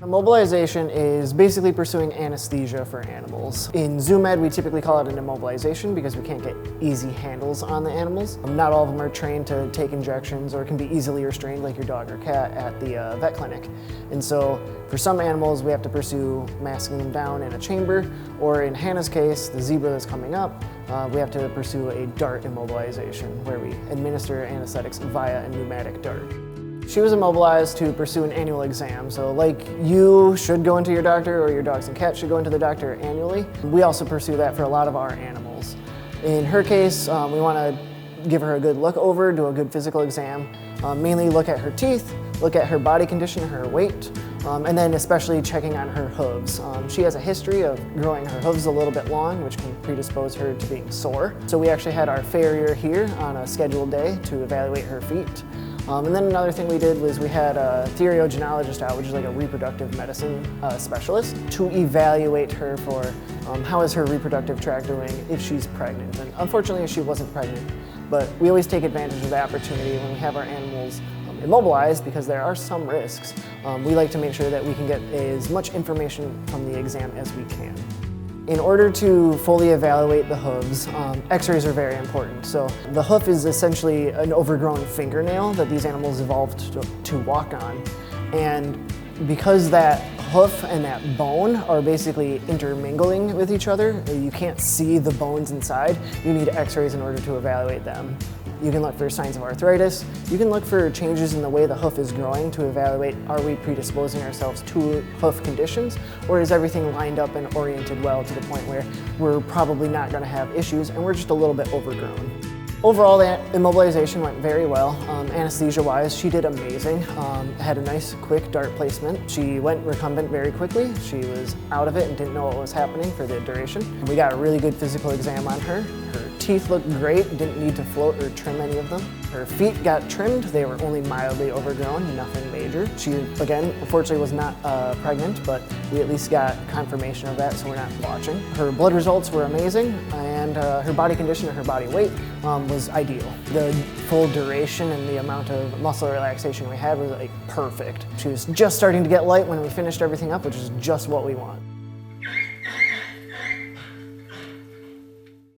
Immobilization is basically pursuing anesthesia for animals. In zoo med, we typically call it an immobilization because we can't get easy handles on the animals. Not all of them are trained to take injections or can be easily restrained like your dog or cat at the vet clinic. And so for some animals, we have to pursue masking them down in a chamber, or in Hannah's case, the zebra that's coming up, we have to pursue a dart immobilization where we administer anesthetics via a pneumatic dart. She was immobilized to pursue an annual exam. So like you should go into your doctor, or your dogs and cats should go into the doctor annually, we also pursue that for a lot of our animals. In her case, we want to give her a good look over, do a good physical exam, mainly look at her teeth, look at her body condition, her weight, and then especially checking on her hooves. She has a history of growing her hooves a little bit long, which can predispose her to being sore. So we actually had our farrier here on a scheduled day to evaluate her feet. And then another thing we did was we had a theriogenologist out, which is like a reproductive medicine specialist, to evaluate her for how is her reproductive tract doing if she's pregnant. And unfortunately, she wasn't pregnant, but we always take advantage of the opportunity when we have our animals immobilized, because there are some risks. We like to make sure that we can get as much information from the exam as we can. In order to fully evaluate the hooves, x-rays are very important. So the hoof is essentially an overgrown fingernail that these animals evolved to walk on. And because that hoof and that bone are basically intermingling with each other, you can't see the bones inside, you need x-rays in order to evaluate them. You can look for signs of arthritis. You can look for changes in the way the hoof is growing to evaluate, are we predisposing ourselves to hoof conditions, or is everything lined up and oriented well to the point where we're probably not going to have issues and we're just a little bit overgrown. Overall, the immobilization went very well. Anesthesia-wise, she did amazing. Had a nice, quick dart placement. She went recumbent very quickly. She was out of it and didn't know what was happening for the duration. We got a really good physical exam on her. Her teeth looked great, didn't need to float or trim any of them. Her feet got trimmed. They were only mildly overgrown, nothing major. She, again, unfortunately was not pregnant, but we at least got confirmation of that, so we're not watching. Her blood results were amazing, and her body condition and her body weight was ideal. The full duration and the amount of muscle relaxation we had was like perfect. She was just starting to get light when we finished everything up, which is just what we want.